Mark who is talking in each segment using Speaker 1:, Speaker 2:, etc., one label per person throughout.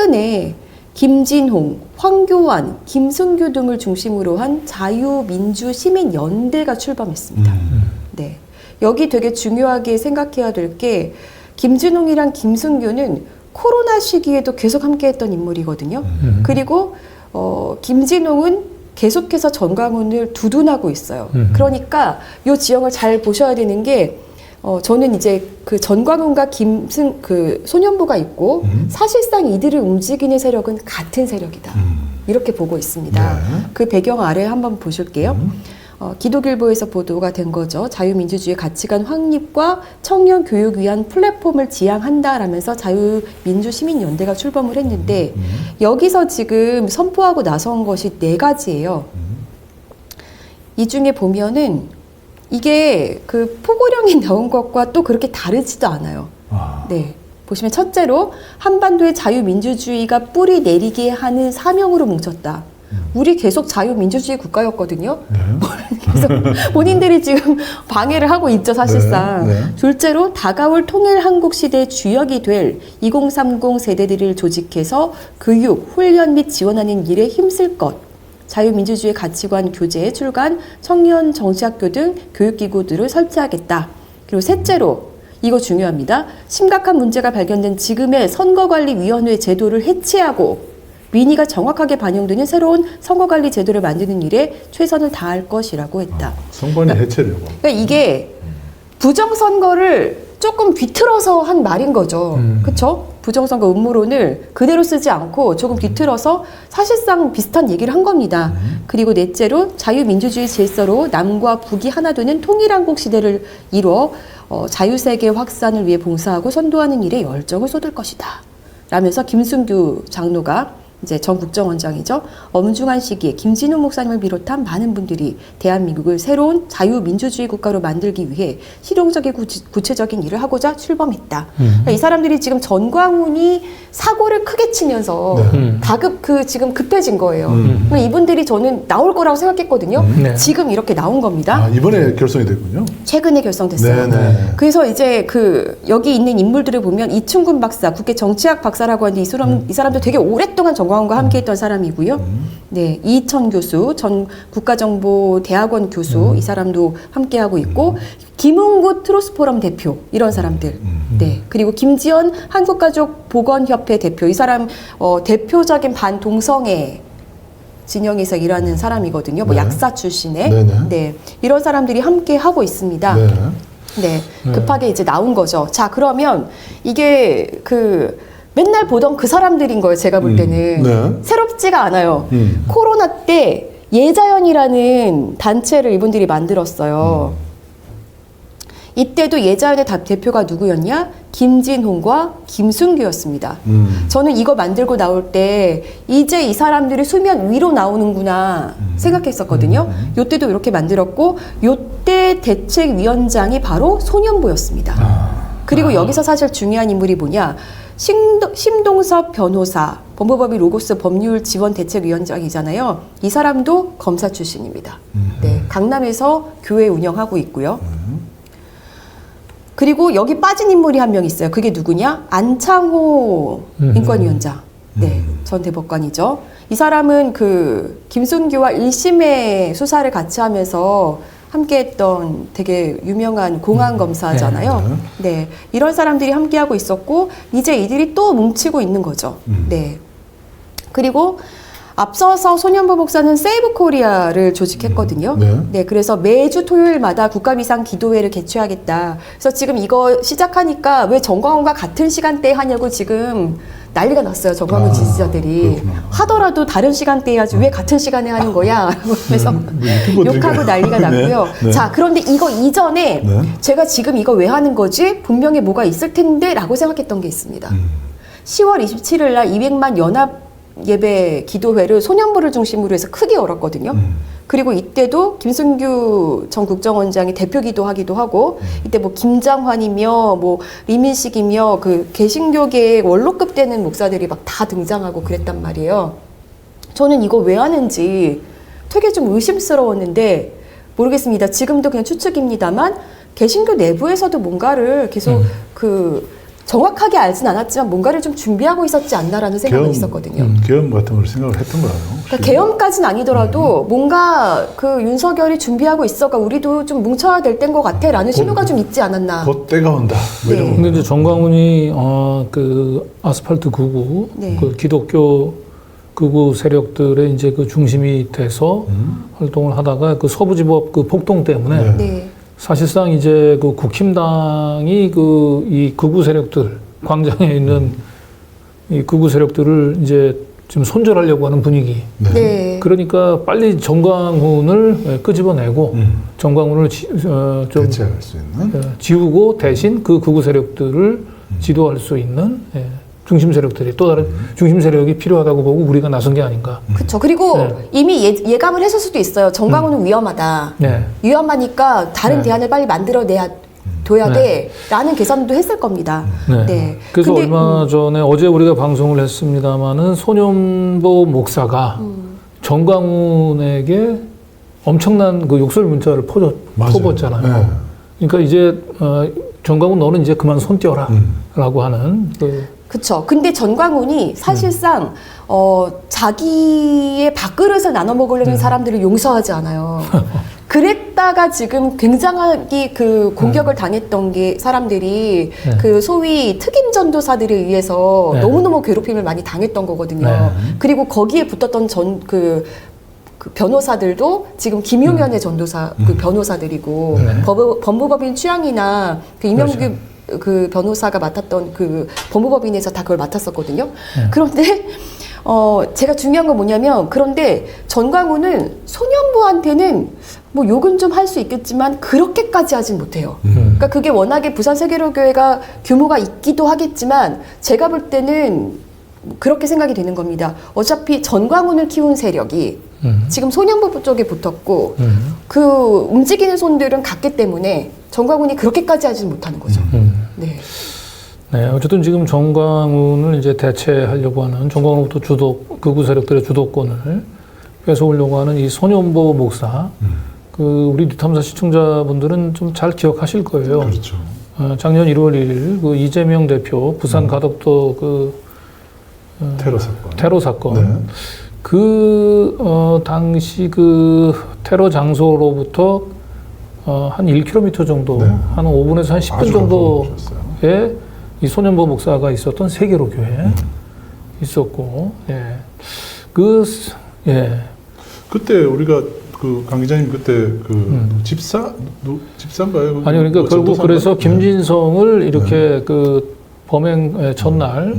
Speaker 1: 최근에 김진홍, 황교안, 김승규 등을 중심으로 한 자유민주시민연대가 출범했습니다. 네, 여기 되게 중요하게 생각해야 될 게 김진홍이랑 김승규는 코로나 시기에도 계속 함께했던 인물이거든요. 그리고 김진홍은 계속해서 전광훈을 두둔하고 있어요. 그러니까 이 지형을 잘 보셔야 되는 게 저는 이제 그 전광훈과 그 소년부가 있고 사실상 이들을 움직이는 세력은 같은 세력이다. 이렇게 보고 있습니다.
Speaker 2: 네.
Speaker 1: 그 배경 아래 한번 보실게요. 기독일보에서 보도가 된 거죠. 자유민주주의 가치관 확립과 청년 교육 위한 플랫폼을 지향한다라면서 자유민주시민연대가 출범을 했는데 여기서 지금 선포하고 나선 것이 4가지예요. 이 중에 보면은 이게 그 포고령이 나온 것과 또 그렇게 다르지도 않아요. 네. 보시면 첫째로 한반도의 자유민주주의가 뿌리 내리게 하는 사명으로 뭉쳤다. 우리 계속 자유민주주의 국가였거든요.
Speaker 2: 네.
Speaker 1: 그래서 본인들이 지금 방해를 하고 있죠, 사실상.
Speaker 2: 네, 네.
Speaker 1: 둘째로 다가올 통일 한국 시대의 주역이 될 2030 세대들을 조직해서 교육, 훈련 및 지원하는 일에 힘쓸 것. 자유민주주의 가치관 교재에 출간 청년 정치학교 등 교육기구들을 설치하겠다. 그리고 셋째로 이거 중요합니다. 심각한 문제가 발견된 지금의 선거관리위원회 제도를 해체하고 민의가 정확하게 반영되는 새로운 선거관리 제도를 만드는 일에 최선을 다할 것이라고 했다.
Speaker 2: 선관위 해체려고.
Speaker 1: 그러니까 이게 부정선거를 조금 비틀어서 한 말인 거죠. 그렇죠? 부정선거 음모론을 그대로 쓰지 않고 조금 비틀어서 사실상 비슷한 얘기를 한 겁니다. 그리고 넷째로 자유민주주의 질서로 남과 북이 하나 되는 통일한국 시대를 이루어 자유세계 확산을 위해 봉사하고 선도하는 일에 열정을 쏟을 것이다. 라면서 김승규 장로가 이제 전 국정원장이죠. 엄중한 시기에 김진웅 목사님을 비롯한 많은 분들이 대한민국을 새로운 자유민주주의 국가로 만들기 위해 실용적이고 구체적인 일을 하고자 출범했다. 그러니까 이 사람들이 지금 전광훈이 사고를 크게 치면서 지금 급해진 거예요. 그러니까 이분들이 저는 나올 거라고 생각했거든요.
Speaker 3: 네.
Speaker 1: 지금 이렇게 나온 겁니다.
Speaker 2: 이번에 결성이 됐군요.
Speaker 1: 최근에 결성됐어요.
Speaker 2: 네네.
Speaker 1: 그래서 이제 여기 있는 인물들을 보면 이충근 박사, 국회 정치학 박사라고 하는데 이 사람도 되게 오랫동안 전광훈과 함께했던 사람이고요. 네, 이천 교수, 전 국가정보대학원 교수, 이 사람도 함께하고 있고 김웅구 트로스포럼 대표 이런 사람들. 네, 그리고 김지연 한국가족보건협회 대표 이 사람 대표적인 반동성애 진영에서 일하는 사람이거든요. 뭐
Speaker 2: 네.
Speaker 1: 약사 출신의.
Speaker 2: 네네.
Speaker 1: 네, 이런 사람들이 함께 하고 있습니다.
Speaker 2: 네.
Speaker 1: 네, 급하게 이제 나온 거죠. 자, 그러면 이게 맨날 보던 그 사람들인 거예요. 제가 볼 때는.
Speaker 2: 네.
Speaker 1: 새롭지가 않아요. 코로나 때 예자연이라는 단체를 이분들이 만들었어요. 이때도 예자연의 대표가 누구였냐? 김진홍과 김승규였습니다. 저는 이거 만들고 나올 때 이제 이 사람들이 수면 위로 나오는구나 생각했었거든요. 요때도 이렇게 만들었고 요때 대책위원장이 바로 소년부였습니다. 그리고 여기서 사실 중요한 인물이 뭐냐? 심동섭 변호사, 법무법인 로고스 법률지원대책위원장이잖아요. 이 사람도 검사 출신입니다. 네, 강남에서 교회 운영하고 있고요. 그리고 여기 빠진 인물이 한 명 있어요. 그게 누구냐? 안창호 인권위원장. 네, 전 대법관이죠. 이 사람은 김순규와 1심의 수사를 같이 하면서 함께했던 되게 유명한 공안 검사잖아요. 네, 이런 사람들이 함께하고 있었고 이제 이들이 또 뭉치고 있는 거죠. 네, 그리고 앞서서 소년부 목사는 세이브 코리아를 조직했거든요. 네, 그래서 매주 토요일마다 국가비상 기도회를 개최하겠다. 그래서 지금 이거 시작하니까 왜 전광훈과 같은 시간대에 하냐고 지금 난리가 났어요. 전광훈 지지자들이.
Speaker 2: 그렇구나.
Speaker 1: 하더라도 다른 시간대에 하지 왜 같은 시간에 하는 거야? 그래서 욕하고 난리가 났고요.
Speaker 2: 네.
Speaker 1: 자, 그런데 이거 이전에
Speaker 2: 네.
Speaker 1: 제가 지금 이거 왜 하는 거지? 분명히 뭐가 있을 텐데 라고 생각했던 게 있습니다. 10월 27일 날 200만 연합 예배 기도회를 소년부를 중심으로 해서 크게 열었거든요. 그리고 이때도 김승규 전 국정원장이 대표 기도하기도 하고 이때 뭐 김장환이며 뭐 리민식이며 개신교계의 원로급 되는 목사들이 막 다 등장하고 그랬단 말이에요. 저는 이거 왜 하는지 되게 좀 의심스러웠는데 모르겠습니다. 지금도 그냥 추측입니다만 개신교 내부에서도 뭔가를 계속 정확하게 알진 않았지만 뭔가를 좀 준비하고 있었지 않나라는 생각은 있었거든요.
Speaker 2: 계엄 같은 걸 생각을 했던 거예요.
Speaker 1: 그러니까 계엄까지는 아니더라도 뭔가 그 윤석열이 준비하고 있어가 우리도 좀 뭉쳐야 될 때인 것 같아라는 신호가 좀 있지 않았나.
Speaker 2: 곧 때가 온다. 뭐 이런
Speaker 1: 네.
Speaker 2: 거.
Speaker 3: 근데 이제 정광훈이 그 아스팔트 극우,
Speaker 1: 네.
Speaker 3: 그 기독교 극우 세력들의 이제 그 중심이 돼서 활동을 하다가 그 서부지법 그 폭동 때문에
Speaker 2: 네.
Speaker 1: 네.
Speaker 3: 사실상 이제 그 국힘당이 그 이 극우 세력들 광장에 있는 이 극우 세력들을 이제 지금 손절하려고 하는 분위기.
Speaker 2: 네.
Speaker 1: 네.
Speaker 3: 그러니까 빨리 정광훈을 끄집어내고 정광훈을 좀
Speaker 2: 대체할 수 있는.
Speaker 3: 지우고 대신 그 극우 세력들을 지도할 수 있는 중심 세력들이 또 다른 중심 세력이 필요하다고 보고 우리가 나선 게 아닌가.
Speaker 1: 그렇죠. 그리고
Speaker 3: 네.
Speaker 1: 이미 예감을 했을 수도 있어요. 정광훈은 위험하다.
Speaker 3: 네.
Speaker 1: 위험하니까 다른
Speaker 3: 네.
Speaker 1: 대안을 빨리 만들어내야 둬야 돼라는 계산도 했을 겁니다.
Speaker 3: 네.
Speaker 1: 네.
Speaker 3: 그래서
Speaker 1: 근데,
Speaker 3: 얼마 전에 어제 우리가 방송을 했습니다마는 손연보 목사가 정광훈에게 엄청난 그 욕설 문자를
Speaker 2: 맞아요.
Speaker 3: 퍼붓잖아요.
Speaker 2: 네.
Speaker 3: 그러니까 이제 정광훈 너는 이제 그만 손 떼어라라고 하는 그
Speaker 1: 그렇죠. 근데 전광훈이 사실상 자기의 밥그릇을 나눠 먹으려는 사람들을 용서하지 않아요. 그랬다가 지금 굉장하게 그 공격을 당했던 게 사람들이
Speaker 3: 네.
Speaker 1: 그 소위 특임 전도사들에 의해서
Speaker 3: 네.
Speaker 1: 너무너무 괴롭힘을 많이 당했던 거거든요.
Speaker 3: 네.
Speaker 1: 그리고 거기에 붙었던 그 변호사들도 지금 김용현의 전도사 그 변호사들이고
Speaker 3: 네.
Speaker 1: 법무법인 취향이나 그 이명규
Speaker 3: 그렇죠.
Speaker 1: 그 변호사가 맡았던 그 법무법인에서 다 그걸 맡았었거든요.
Speaker 3: 네.
Speaker 1: 그런데 제가 중요한 건 뭐냐면 그런데 전광훈은 소년부한테는 뭐 욕은 좀 할 수 있겠지만 그렇게까지 하진 못해요. 그러니까 그게 워낙에 부산 세계로교회가 규모가 있기도 하겠지만 제가 볼 때는 그렇게 생각이 되는 겁니다. 어차피 전광훈을 키운 세력이 지금 소년부 쪽에 붙었고 그 움직이는 손들은 같기 때문에 전광훈이 그렇게까지 하지 못하는 거죠. 네.
Speaker 3: 네, 어쨌든 지금 정광훈을 이제 대체하려고 하는 정광훈부터 극우 세력들의 주도권을 뺏어오려고 하는 이 손연보 목사, 그 우리 뉴탐사 시청자분들은 좀 잘 기억하실 거예요.
Speaker 2: 그렇죠.
Speaker 3: 작년 1월 1일 그 이재명 대표 부산 가덕도 그
Speaker 2: 테러 사건.
Speaker 3: 네. 그 당시 그 테러 장소로부터 한 1km 정도,
Speaker 2: 네.
Speaker 3: 한 5분에서 한 10분
Speaker 2: 아주
Speaker 3: 정도에 이 손연보 목사가 있었던 세계로 교회 있었고,
Speaker 2: 그때 우리가 그 강 기자님 그때 그 집사인가요?
Speaker 3: 아니 그러니까 결국
Speaker 2: 전도사인가요?
Speaker 3: 그래서 김진성을 이렇게 그 범행 첫날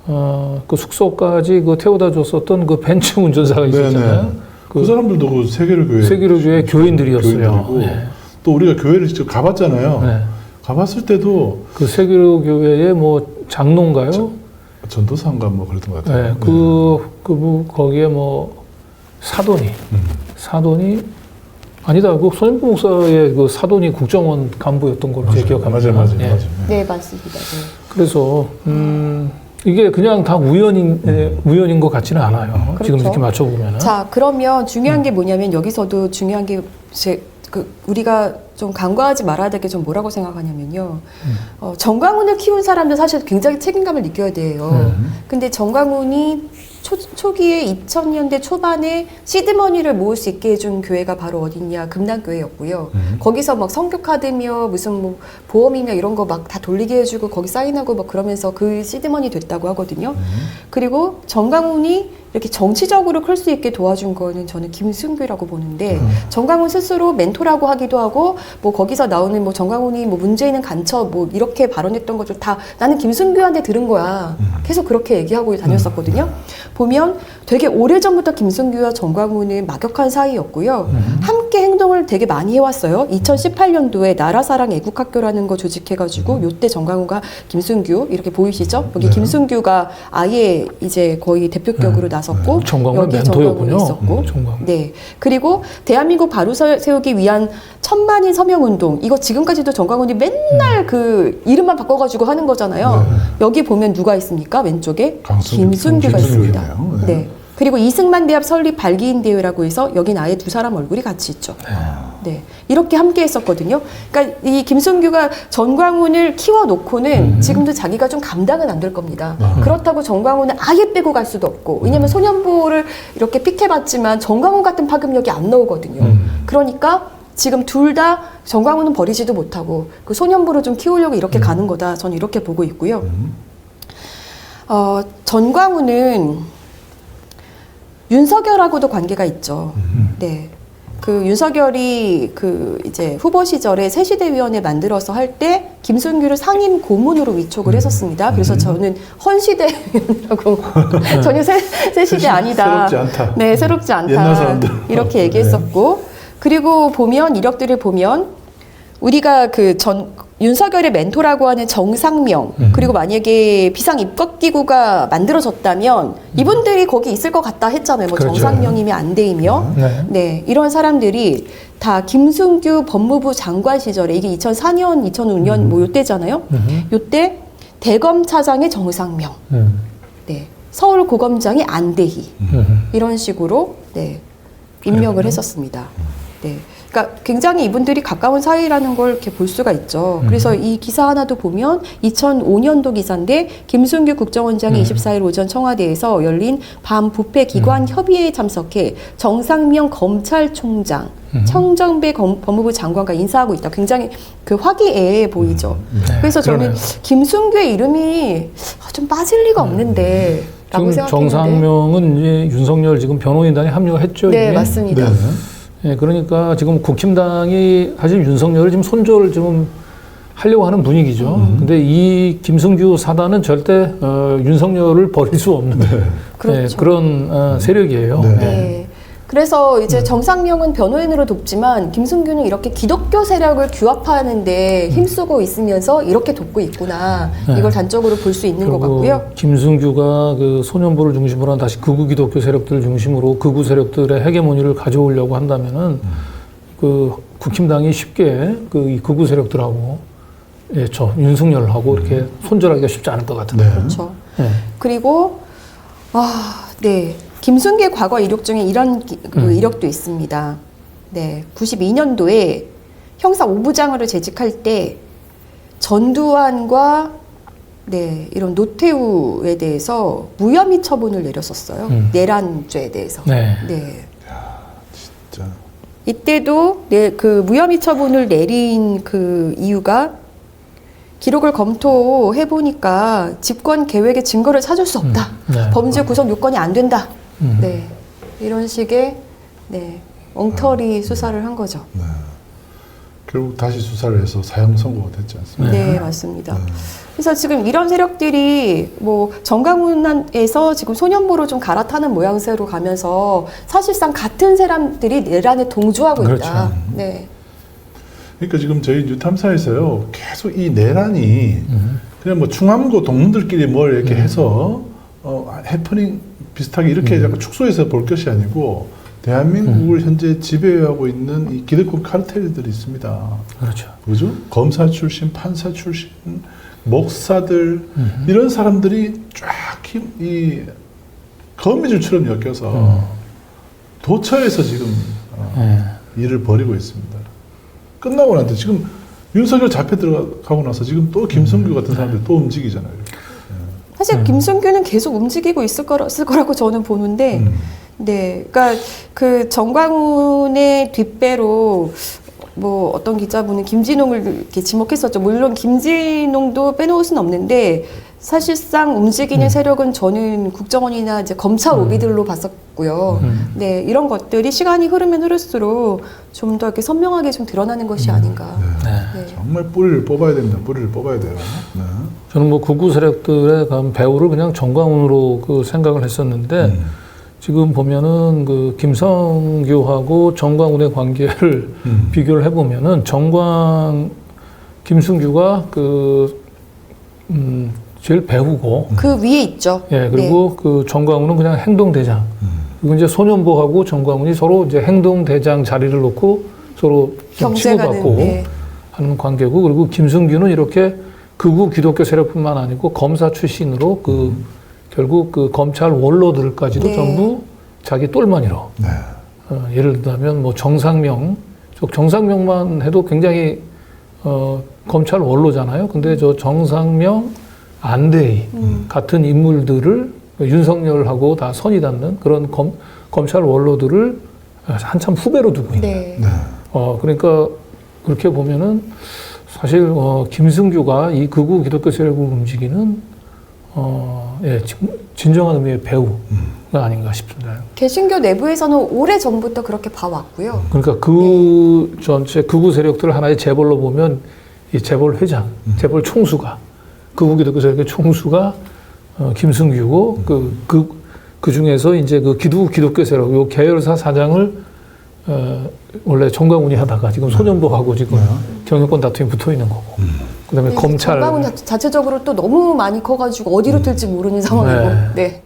Speaker 3: 그 숙소까지 그 태워다 줬었던 그 벤츠 운전사가 있었잖아요.
Speaker 2: 네네. 그 사람들도 그 세계로교회
Speaker 3: 세계로교회 교인들이었어요.
Speaker 2: 교인들이고
Speaker 3: 네.
Speaker 2: 또 우리가 교회를 직접 가봤잖아요.
Speaker 3: 네.
Speaker 2: 가봤을 때도
Speaker 3: 그 세계로교회의 뭐 장로인가요?
Speaker 2: 전도사인가 뭐 그랬던 것 같아요.
Speaker 3: 네. 거기에 뭐 사돈이 아니다. 그 손연보 목사의 그 사돈이 국정원 간부였던 걸로 제가 기억합니다.
Speaker 2: 맞아요.
Speaker 3: 예.
Speaker 1: 네, 맞습니다. 네.
Speaker 3: 그래서 이게 그냥 다 우연인 것 같지는 않아요.
Speaker 1: 그렇죠.
Speaker 3: 지금 이렇게 맞춰보면은.
Speaker 1: 자, 그러면 중요한 게 뭐냐면 여기서도 중요한 게 우리가 좀 간과하지 말아야 될 게 좀 뭐라고 생각하냐면요. 정광훈을 키운 사람들 사실 굉장히 책임감을 느껴야 돼요. 근데 정광훈이 초기에 2000년대 초반에 시드머니를 모을 수 있게 해준 교회가 바로 어딨냐, 금남교회였고요. 거기서 막 성교카드며 무슨 뭐 보험이며 이런 거 막 다 돌리게 해주고 거기 사인하고 막 그러면서 그 시드머니 됐다고 하거든요. 그리고 정광훈이 이렇게 정치적으로 클 수 있게 도와준 거는 저는 김승규라고 보는데 정광훈 스스로 멘토라고 하기도 하고 뭐 거기서 나오는 뭐 정광훈이 뭐 문제 있는 간첩 뭐 이렇게 발언했던 것들 다 나는 김승규한테 들은 거야. 계속 그렇게 얘기하고 다녔었거든요. 보면 되게 오래전부터 김승규와 정광훈은 막역한 사이였고요. 함께 행동을 되게 많이 해왔어요. 2018년도에 나라사랑 애국학교라는 거 조직해가지고 요때 정광훈과 김승규 이렇게 보이시죠? 여기
Speaker 2: 네.
Speaker 1: 김승규가 아예 이제 거의 대표격으로 나섰고
Speaker 3: 정광훈
Speaker 1: 여기
Speaker 3: 멘토였군요.
Speaker 1: 정광훈이 있었고
Speaker 3: 정광훈.
Speaker 1: 네. 그리고 대한민국 바로 세우기 위한 천만인 서명운동 이거 지금까지도 정광훈이 맨날 그 이름만 바꿔가지고 하는 거잖아요. 여기 보면 누가 있습니까? 왼쪽에 김승규가 있습니다.
Speaker 2: 김승규네요. 네.
Speaker 1: 네. 그리고 이승만 대합 설립 발기인 대회라고 해서 여긴 아예 두 사람 얼굴이 같이 있죠. 네. 이렇게 함께 했었거든요. 그러니까 이 김승규가 전광훈을 키워놓고는 지금도 자기가 좀 감당은 안 될 겁니다. 그렇다고 전광훈을 아예 빼고 갈 수도 없고, 왜냐면 소년보를 이렇게 픽해봤지만 전광훈 같은 파급력이 안 나오거든요. 그러니까 지금 둘 다 전광훈은 버리지도 못하고 그 소년보를 좀 키우려고 이렇게 가는 거다. 저는 이렇게 보고 있고요. 전광훈은 윤석열하고도 관계가 있죠. 네. 그 윤석열이 그 이제 후보 시절에 새시대위원회 만들어서 할 때 김승규를 상임 고문으로 위촉을 했었습니다. 그래서 저는 헌시대위원이라고 전혀 새시대 아니다.
Speaker 2: 새롭지 않다.
Speaker 1: 네, 새롭지 않다.
Speaker 2: 옛날 사람들.
Speaker 1: 이렇게 얘기했었고, 그리고 보면 이력들을 보면 우리가 윤석열의 멘토라고 하는 정상명, 그리고 만약에 비상입각기구가 만들어졌다면 이분들이 거기 있을 것 같다 했잖아요. 뭐
Speaker 3: 그렇죠.
Speaker 1: 정상명이며 안대이며.
Speaker 3: 네.
Speaker 1: 네, 이런 사람들이 다 김승규 법무부 장관 시절에, 이게 2004년, 2005년 뭐 요때잖아요. 요때 대검차장의 정상명, 네, 서울고검장이 안대희, 이런 식으로 네, 임명을 했었습니다. 네. 그러니까 굉장히 이분들이 가까운 사이라는 걸 이렇게 볼 수가 있죠. 그래서 이 기사 하나도 보면 2005년도 기사인데 김승규 국정원장이 24일 오전 청와대에서 열린 반부패 기관 협의회에 참석해 정상명 검찰총장, 청정배 법무부 장관과 인사하고 있다. 굉장히 그 화기애애 보이죠. 그래서 저는
Speaker 3: 그러네요.
Speaker 1: 김승규의 이름이 좀 빠질 리가 없는데 라고
Speaker 3: 지금
Speaker 1: 생각했는데.
Speaker 3: 정상명은 이제 윤석열 지금 변호인단에 합류했죠.
Speaker 1: 네,
Speaker 3: 이미?
Speaker 1: 맞습니다.
Speaker 2: 네.
Speaker 3: 예, 그러니까 지금 국힘당이 사실 윤석열을 지금 손절을 좀 하려고 하는 분위기죠. 근데 이 김승규 사단은 절대 윤석열을 버릴 수 없는
Speaker 1: 그렇죠.
Speaker 3: 예, 그런 세력이에요.
Speaker 2: 네.
Speaker 1: 네. 그래서 이제 정상명은 변호인으로 돕지만 김승규는 이렇게 기독교 세력을 규합하는데 힘쓰고 있으면서 이렇게 돕고 있구나.
Speaker 3: 네.
Speaker 1: 이걸 단적으로 볼 수 있는 것
Speaker 3: 그리고
Speaker 1: 같고요.
Speaker 3: 김승규가 그 소년부를 중심으로 한 다시 극우 기독교 세력들을 중심으로 극우 세력들의 헤게모니를 가져오려고 한다면은 그 국힘당이 쉽게 그 이 극우 세력들하고 윤석열하고 이렇게 손절하기가 쉽지 않을 것 같은데.
Speaker 2: 네.
Speaker 1: 그렇죠.
Speaker 3: 네.
Speaker 1: 그리고 네. 김순기의 과거 이력 중에 이런 그 이력도 있습니다. 네. 92년도에 형사 5부장으로 재직할 때 전두환과 네, 이런 노태우에 대해서 무혐의 처분을 내렸었어요. 내란죄에 대해서.
Speaker 3: 네.
Speaker 1: 네.
Speaker 2: 진짜.
Speaker 1: 이때도 그 무혐의 처분을 내린 그 이유가 기록을 검토해 보니까 집권 계획의 증거를 찾을 수 없다.
Speaker 3: 네.
Speaker 1: 범죄 구성 요건이 안 된다. 네, 이런 식의 네, 엉터리 수사를 한 거죠.
Speaker 2: 네. 결국 다시 수사를 해서 사형 선고가 됐지 않습니까?
Speaker 1: 네, 맞습니다. 그래서 지금 이런 세력들이 뭐 정강훈에서 지금 소년보로 좀 갈아타는 모양새로 가면서 사실상 같은 사람들이 내란에 동조하고 있다.
Speaker 3: 그렇죠.
Speaker 1: 네.
Speaker 2: 그러니까 지금 저희 뉴탐사에서요 계속 이 내란이 그냥 뭐 충암고 동문들끼리 뭘 이렇게 해서 해프닝 비슷하게 이렇게 약간 축소해서 볼 것이 아니고 대한민국을 현재 지배하고 있는 이 기득권 카르텔들이 있습니다.
Speaker 3: 그렇죠.
Speaker 2: 그죠? 검사 출신, 판사 출신, 목사들 이런 사람들이 쫙 이 거미줄처럼 엮여서 도처에서 지금 일을 벌이고 있습니다. 끝나고 나서 지금 윤석열 잡혀 들어가고 나서 지금 또 김성규 같은 사람들이 또 움직이잖아요.
Speaker 1: 사실 김승규는 계속 움직이고 있을 거라고 저는 보는데, 네, 그러니까 그 정광훈의 뒷배로 뭐 어떤 기자분은 김진홍을 이렇게 지목했었죠. 물론 김진홍도 빼놓을 수는 없는데 사실상 움직이는 세력은 저는 국정원이나 이제 검찰 오비들로 봤었고요. 네, 이런 것들이 시간이 흐르면 흐를수록 좀 더 이렇게 선명하게 좀 드러나는 것이 아닌가.
Speaker 3: 네.
Speaker 1: 네.
Speaker 2: 정말 뿌리를 뽑아야 됩니다. 뿌리를 뽑아야 돼요. 네.
Speaker 3: 저는 뭐 극우 세력들의 배우를 그냥 정광훈으로 그 생각을 했었는데 지금 보면은 그 김성규하고 정광훈의 관계를 비교를 해보면은 김승규가 제일 배우고
Speaker 1: 그 위에 있죠.
Speaker 3: 예, 그리고 그 정광훈은 그냥 행동대장. 그리고 이제 소년보하고 정광훈이 서로 이제 행동대장 자리를 놓고 서로 좀
Speaker 1: 경쟁하는,
Speaker 3: 치고받고
Speaker 1: 네.
Speaker 3: 하는 관계고, 그리고 김승규는 이렇게 극우 기독교 세력뿐만 아니고 검사 출신으로 결국 그 검찰 원로들까지도
Speaker 1: 네.
Speaker 3: 전부 자기 똘마니로
Speaker 2: 네.
Speaker 3: 예를 들면 뭐 정상명만 해도 굉장히 검찰 원로잖아요. 근데 저 정상명, 안대희 같은 인물들을 윤석열하고 다 선이 닿는 그런 검찰 원로들을 한참 후배로 두고 있는.
Speaker 1: 네.
Speaker 2: 네.
Speaker 3: 그러니까 그렇게 보면은 사실 김승규가 이 극우 기독교 세력을 움직이는 예, 진정한 의미의 배우가 아닌가 싶습니다.
Speaker 1: 개신교 내부에서는 오래 전부터 그렇게 봐왔고요.
Speaker 3: 그러니까 그 전체 극우 세력들을 하나의 재벌로 보면 이 재벌 회장, 재벌 총수가 극우 기독교 세력의 총수가 김승규고 그 중에서 이제 그 기독교 세력, 요 계열사 사장을 원래 정광훈이 하다가 지금 소년보하고 지금 경영권 다툼이 붙어 있는 거고. 그다음에 검찰.
Speaker 1: 정광훈 자체적으로 또 너무 많이 커가지고 어디로 튈지 모르는 상황이고.
Speaker 3: 네.
Speaker 1: 네.